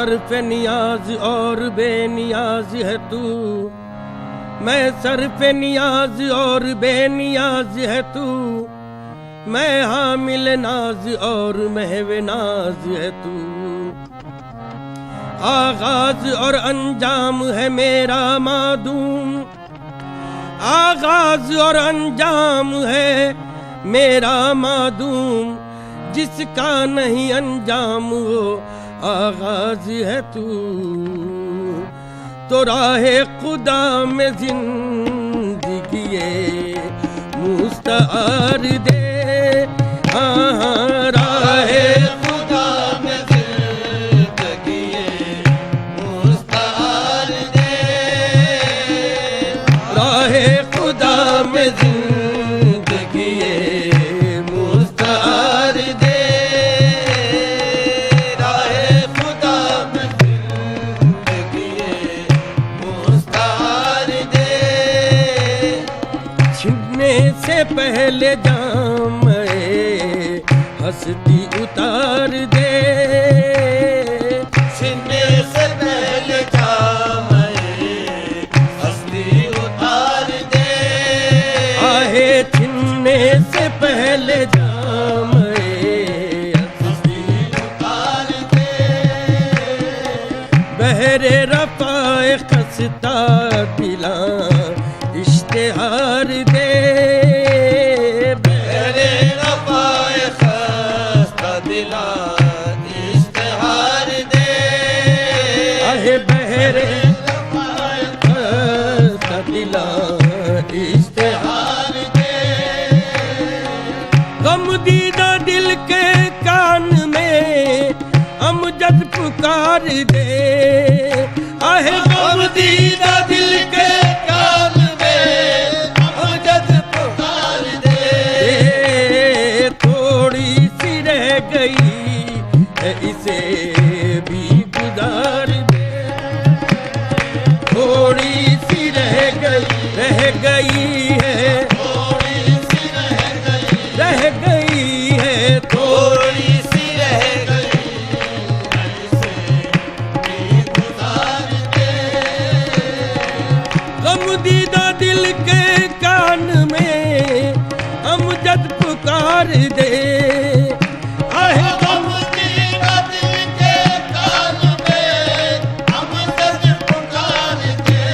Surf नियाज और बेनियाज है तू, मैं सरफ़ नियाज और बेनियाज है तू, मैं हामिल नाज और महव नाज है तू। आगाज और अंजाम है मेरा मादूम, आगाज और अंजाम है मेरा मादूम, जिसका नहीं अंजाम वो आगाज है तू। तो राहे खुदा में जिंदगी मुस्तार दे, हाँ हाँ राहे खुदा में जिंदगी मुस्तार दे, राहे खुदा में जिंदगी मुस्तार दे, राहे खुदा में जिंदगी मुस्तार दे। छिड़ने से पहले जाम हस्ती उतार दे, छीनने से पहले जाम हस्ती उतार दे, आहे छिड़ने से पहले जाम हस्ती उतार दे। बहरे रफ़ाए खस्ता दिला इश्तिहार दे, मेरे रफ़ाए खस्ता दिला इश्तिहार दे, आहे बहरे रफ़ाए खस्ता दिला इश्तिहार। इश्तिहार दे। गम दीदा दिल के कान में अमजद पुकार दे, आहे गम दीदा दिल के कान में अमजद पुकार दे, थोड़ी सी रह गई है इसे भी गुजार दे, थोड़ी सी रह गई है, थोड़ी सी रह गई है तो थोड़ी सी रह गई, ऐसे भी गुजार दे। गम दीदा दिल के कान में अमजद पुकार दे, आहे गम दीदा दिल के कान में अमजद पुकार दे,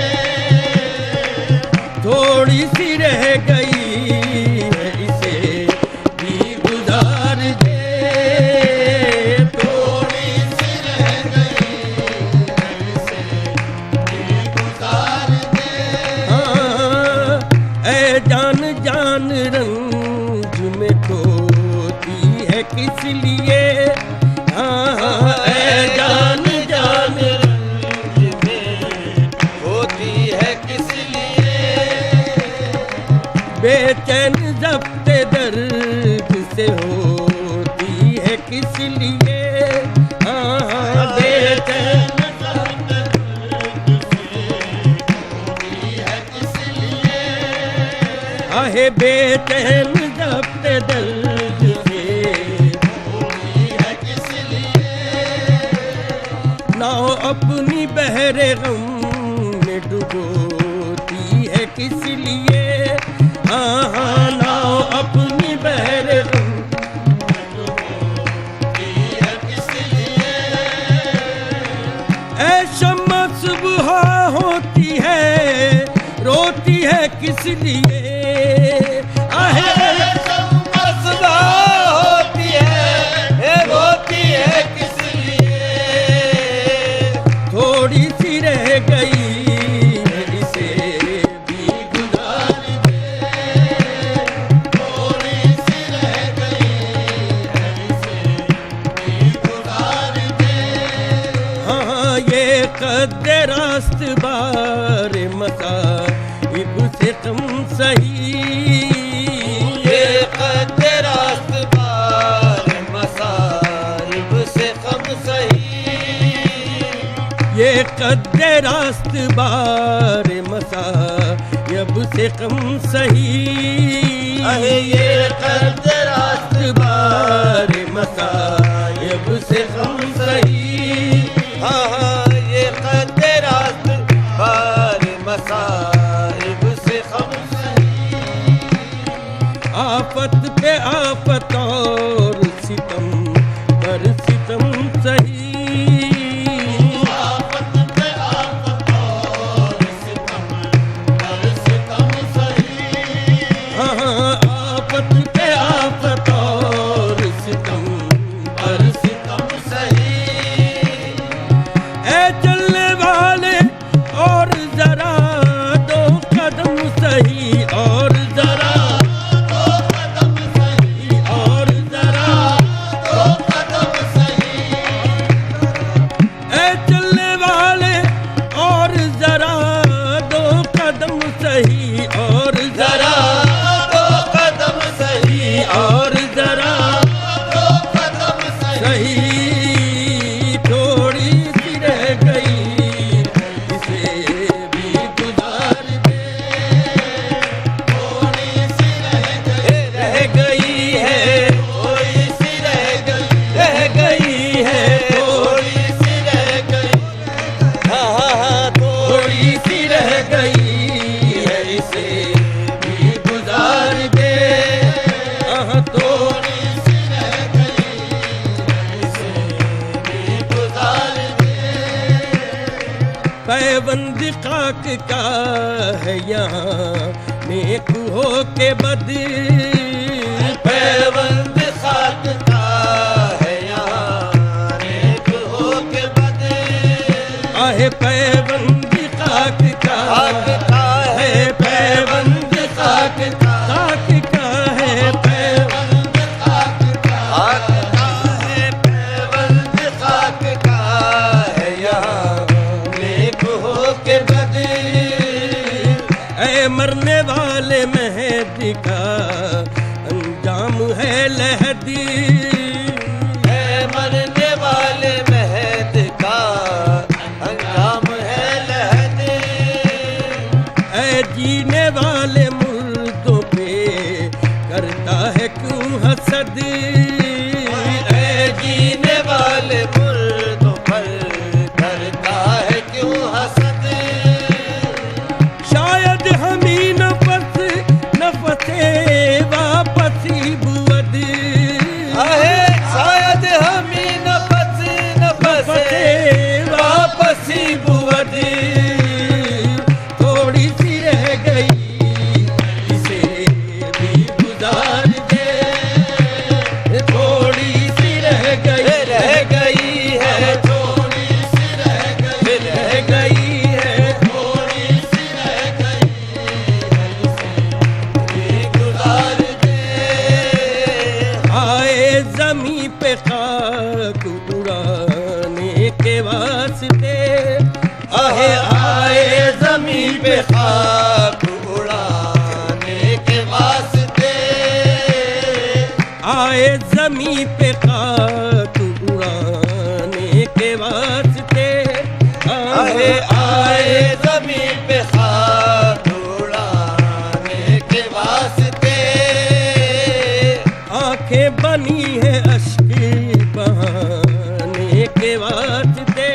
थोड़ी सी रह गई है इसे भी गुजार दे, थोड़ी सी रह गई, ऐसे भी गुजार दे। हाँ, ऐ जान जान रंज में खोती है किस लिए, हाँ हाँ ऐ जान जान रंज में होती है किस लिए, बेचैन ज़ब्ते दर्द से होती है किस लिए, हाँ हाँ बेचैन आहे बेचैन ज़ब्ते दर्द से नाव अपनी बहरे गम में डुबोती है किस लिए, हाँ हाँ नाव अपनी बहरे गम ऐ शम्मा सुबह होती है रोती है किस लिए, आहे सुबह होती है रोती है किस लिए, थोड़ी सी रह गई है इसे भी गुजार दे, थोड़ी सी रह गई है इसे भी गुजार दे। हाँ ये कद्दे रास्त बार मसा इब से कम सही, ये कद्दे रास्त बार मसाइब से कम सही, ये कद्दे रास्त बार मसा यब से कम सही, अहे ये कद्दे रास्त बार मसा यब से कम सही, हाँ मसाइब से हम सही। आफत पे आफत और सितम पर सितम सही। आफत पे आफत और सितम पर सितम सही। हाँ, आफत पे आफत और सितम पर सितम सही। ऐ चलने वाले और जरा दो कदम सही, और जरा दो कदम सही, और जरा दो कदम सही। ऐ चलने वाले और जरा दो कदम सही, और जरा दो कदम सही, और जरा दो कदम सही। सही। थोड़ी सी रह गई इसे भी गुजार दे। थोड़ी सी रह गई है, थोड़ी सी रह गई है, थोड़ी सी रह गई। हाँ, थोड़ी सी रह गई है इसे भी गुजार दे। हाँ, थोड़ी सी रह गई, इसे भी गुजार दे। पैबंद खाक का है यहाँ, नेक हो के बद। पैबंद खाक का है यहाँ, नेक हो के बद। आहे पैबंद खाक का है, पैबंद खाक का है, पैबंद खाक का है, पैबंद खाक का है यहाँ, नेक हो के बद। ऐ मरने वाले मेहदी का अंजाम है लहदी। है मरने वाले महद का अंजाम है लहद। ऐ जीने वाले मुर्दों पे करता है क्यों हसद। ऐ जीने वाले मुर्दों पर करता है क्यों हसद। शायद हमी नफसे वापसी बुअद। आहे शायद हमी नफसे वापसी बुअद। थोड़ी सी रह गई इसे भी गुजार दे। थोड़ी सी रह गई है, थोड़ी सी रह गई है। थोड़ी सी रह गई है, इसे भी गुजार दे। आए जमी पे खाक उड़ाने के वास्ते। आहे आए जमीन पे खाक उड़ाने के वास्ते। आए जमी पे खाक उड़ाने के वास्ते। आहे आए जमीन पे खाक उड़ाने के वास्ते। आंखें बनी है अश्क बहाने के वास्ते।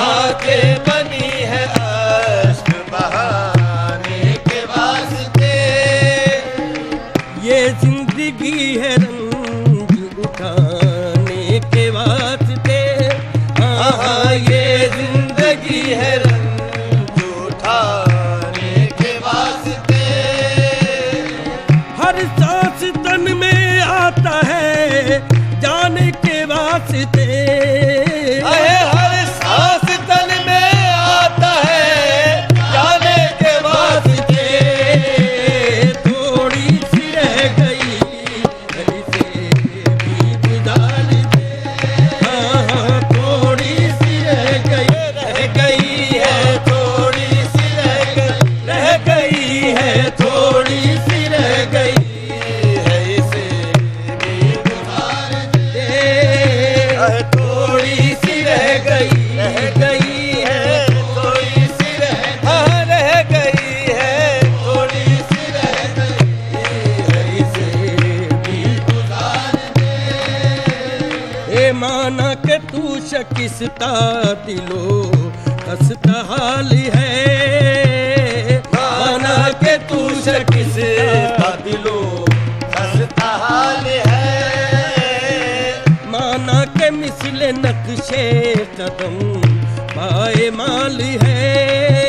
आंखें बनी है अश्क बहाने के वास्ते। ये जिंदगी है रंज उठाने के वास्ते। ये जिंदगी है रंज उठाने के वास्ते। हर सांस तन में आता है जाने के वास्ते। हर सांस तन में आता है जाने के वास्ते। थोड़ी सी रह गई इसे भी गुजार दे। हाँ, थोड़ी सी रह गई है, थोड़ी सी रह गई है, थोड़ी सी रह गई है, इसे भी गुजार दे। थोड़ी सी रह गई है, थोड़ी सी रह गई है, थोड़ी सी रह गई है, इसे भी गुजार दे। ए माना के तू शकिस्ता दिलो हंसता हाल है। पेश कदम पाए माल है।